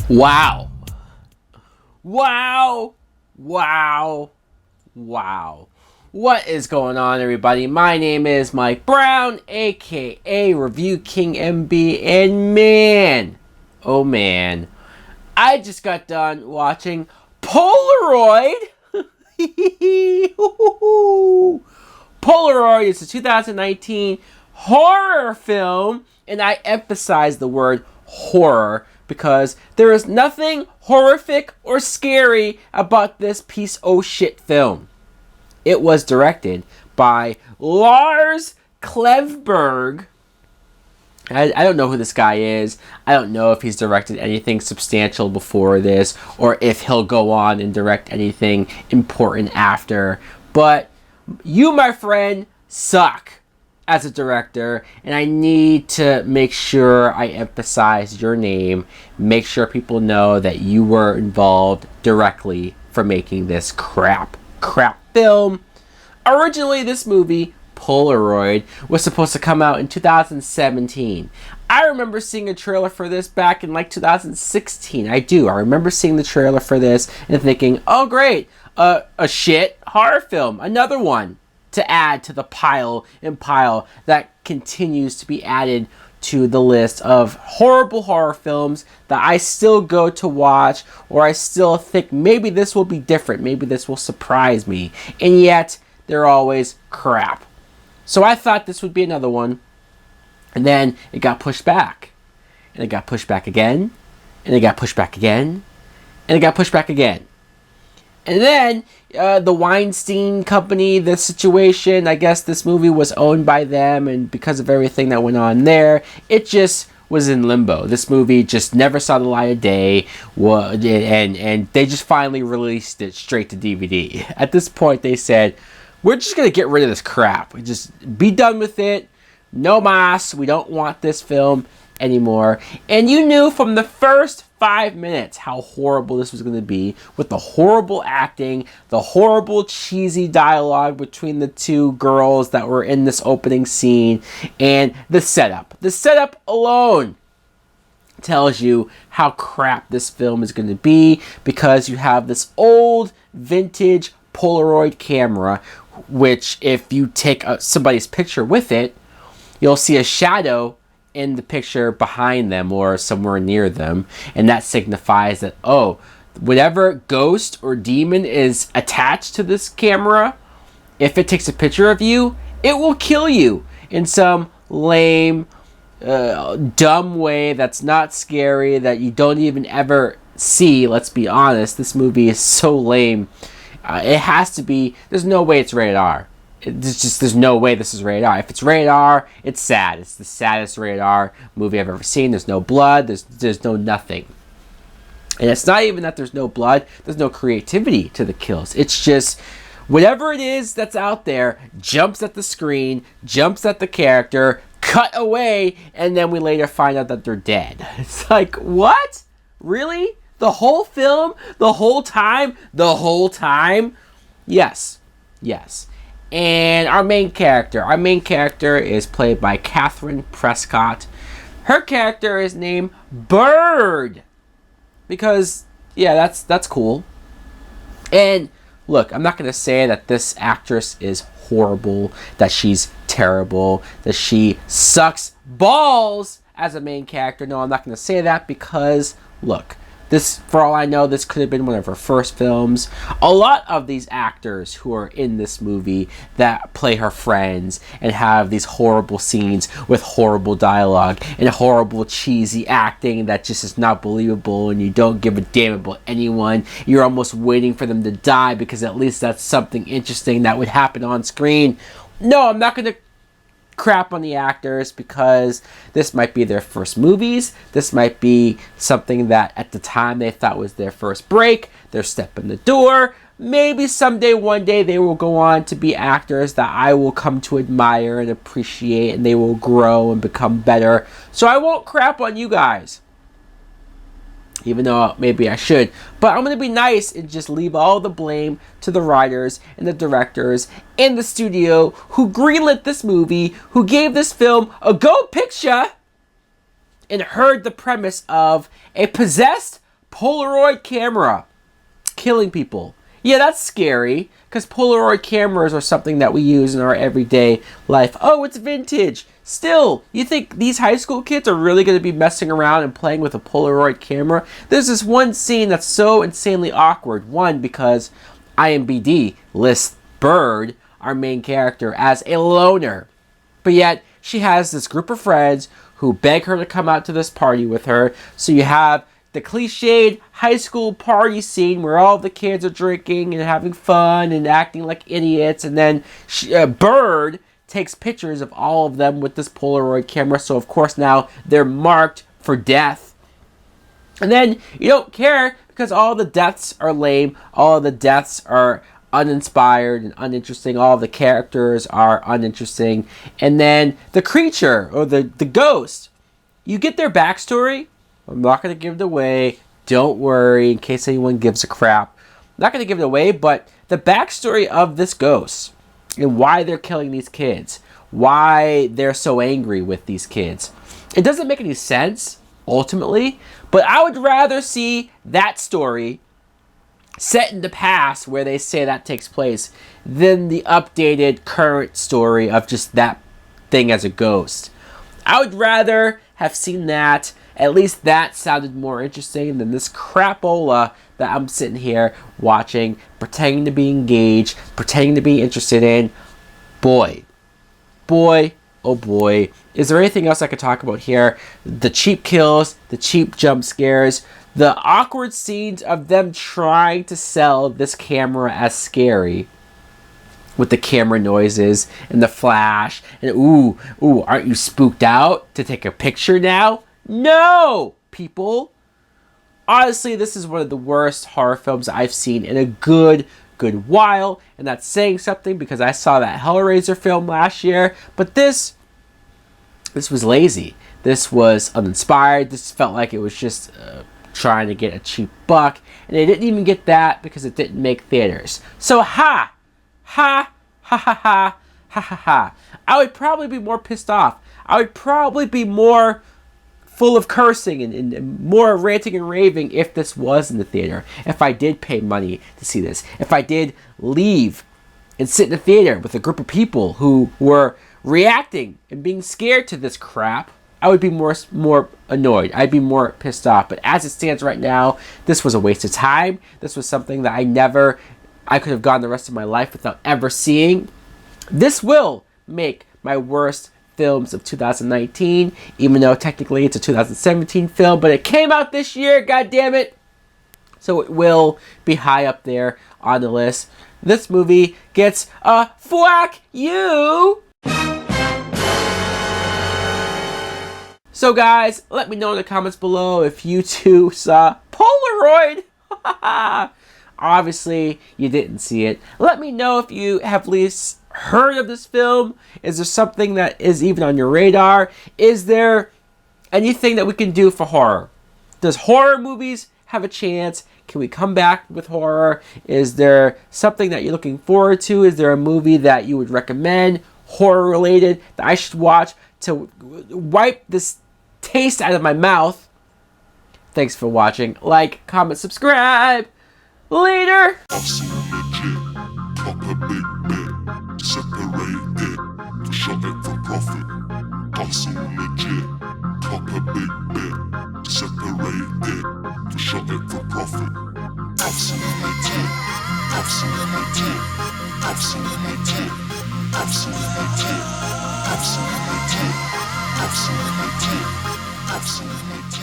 Wow. Wow. Wow. Wow. What is going on, everybody? My name is Mike Brown, aka Review King MB, and man, oh man, I just got done watching Polaroid. Polaroid is a 2019 horror film, and I emphasize the word horror because there is nothing horrific or scary about this piece of shit film. It was directed by Lars Klevberg. I don't know who this guy is. I don't know if he's directed anything substantial before this or if he'll go on and direct anything important after. But you, my friend, suck as a director, and I need to make sure I emphasize your name, make sure people know that you were involved directly for making this crap film. Originally, this movie, Polaroid, was supposed to come out in 2017. I remember seeing a trailer for this back in like 2016. I do. I remember seeing the trailer for this and thinking, oh great, a shit horror film, another one to add to the pile that continues to be added to the list of horrible horror films that I still go to watch, or I still think maybe this will be different, maybe this will surprise me, and yet they're always crap. So I thought this would be another one, and then it got pushed back, and it got pushed back again, and it got pushed back again, and it got pushed back again. And then the Weinstein Company, the situation, I guess this movie was owned by them, and because of everything that went on there, it just was in limbo. This movie just never saw the light of day, and they just finally released it straight to DVD. At this point, they said, we're just going to get rid of this crap. Just be done with it. No mas. We don't want this film anymore. And you knew from the first 5 minutes how horrible this was going to be, with the horrible acting, the horrible cheesy dialogue between the two girls that were in this opening scene, and the setup. The setup alone tells you how crap this film is going to be, because you have this old vintage Polaroid camera, which if you take somebody's picture with it, you'll see a shadow in the picture behind them or somewhere near them, and that signifies that, oh, whatever ghost or demon is attached to this camera, if it takes a picture of you, it will kill you in some lame, dumb way that's not scary, that you don't even ever see. Let's be honest, this movie is so lame. It has to be, there's no way it's rated R. There's no way this is rated R. If it's rated R, it's sad. It's the saddest rated R movie I've ever seen. There's no blood. There's no nothing. And it's not even that there's no blood. There's no creativity to the kills. It's just whatever it is that's out there jumps at the screen, jumps at the character, cut away, and then we later find out that they're dead. It's like, what? Really? The whole film? The whole time? The whole time? Yes. Yes. And our main character is played by Catherine Prescott. Her character is named Bird, because yeah, that's cool. And look, I'm not going to say that this actress is horrible, that she's terrible, that she sucks balls as a main character. No, I'm not going to say that, because look, this, for all I know, this could have been one of her first films. A lot of these actors who are in this movie that play her friends and have these horrible scenes with horrible dialogue and horrible cheesy acting that just is not believable, and you don't give a damn about anyone. You're almost waiting for them to die because at least that's something interesting that would happen on screen. No, I'm not going to crap on the actors, because this might be their first movies. This might be something that at the time they thought was their first break, their step in the door. Maybe someday, one day, they will go on to be actors that I will come to admire and appreciate, and they will grow and become better. So I won't crap on you guys, even though maybe I should. But I'm going to be nice and just leave all the blame to the writers and the directors and the studio who greenlit this movie, who gave this film a go picture, and heard the premise of a possessed Polaroid camera killing people. Yeah, that's scary, because Polaroid cameras are something that we use in our everyday life. Oh, it's vintage. Still, you think these high school kids are really going to be messing around and playing with a Polaroid camera? There's this one scene that's so insanely awkward. One, because IMDb lists Bird, our main character, as a loner. But yet, she has this group of friends who beg her to come out to this party with her. So you have the cliched high school party scene where all the kids are drinking and having fun and acting like idiots. And then Bird takes pictures of all of them with this Polaroid camera. So, of course, now they're marked for death. And then you don't care because all the deaths are lame. All the deaths are uninspired and uninteresting. All the characters are uninteresting. And then the creature or the ghost, you get their backstory. I'm not going to give it away. Don't worry, in case anyone gives a crap. I'm not going to give it away, but the backstory of this ghost and why they're killing these kids, why they're so angry with these kids, it doesn't make any sense, ultimately, but I would rather see that story set in the past where they say that takes place than the updated current story of just that thing as a ghost. I would rather have seen that. At least that sounded more interesting than this crapola that I'm sitting here watching, pretending to be engaged, pretending to be interested in. Boy, oh boy. Is there anything else I could talk about here? The cheap kills, the cheap jump scares, the awkward scenes of them trying to sell this camera as scary. With the camera noises and the flash. And ooh, aren't you spooked out to take a picture now? No, people. Honestly, this is one of the worst horror films I've seen in a good while. And that's saying something because I saw that Hellraiser film last year. But this was lazy. This was uninspired. This felt like it was just trying to get a cheap buck. And they didn't even get that because it didn't make theaters. So ha. I would probably be more pissed off. I would probably be more full of cursing and more ranting and raving if this was in the theater. If I did pay money to see this. If I did leave and sit in the theater with a group of people who were reacting and being scared to this crap, I would be more annoyed. I'd be more pissed off. But as it stands right now, this was a waste of time. This was something that I could have gone the rest of my life without ever seeing. This will make my worst films of 2019, even though technically it's a 2017 film, but it came out this year, god damn it. So it will be high up there on the list. This movie gets a fuck you. So guys, let me know in the comments below if you too saw Polaroid. Obviously, you didn't see it. Let me know if you have at least heard of this film. Is there something that is even on your radar? Is there anything that we can do for horror? Does horror movies have a chance? Can we come back with horror? Is there something that you're looking forward to? Is there a movie that you would recommend, horror related, that I should watch to wipe this taste out of my mouth? Thanks for watching. Like, comment, subscribe. Later! Hustle legit, proper big bit, separated, shot it for profit. Hustle legit, proper big bit, separated, shot it for profit. Hustle legit, hustle legit, hustle legit, hustle legit, hustle legit, hustle legit, hustle legit.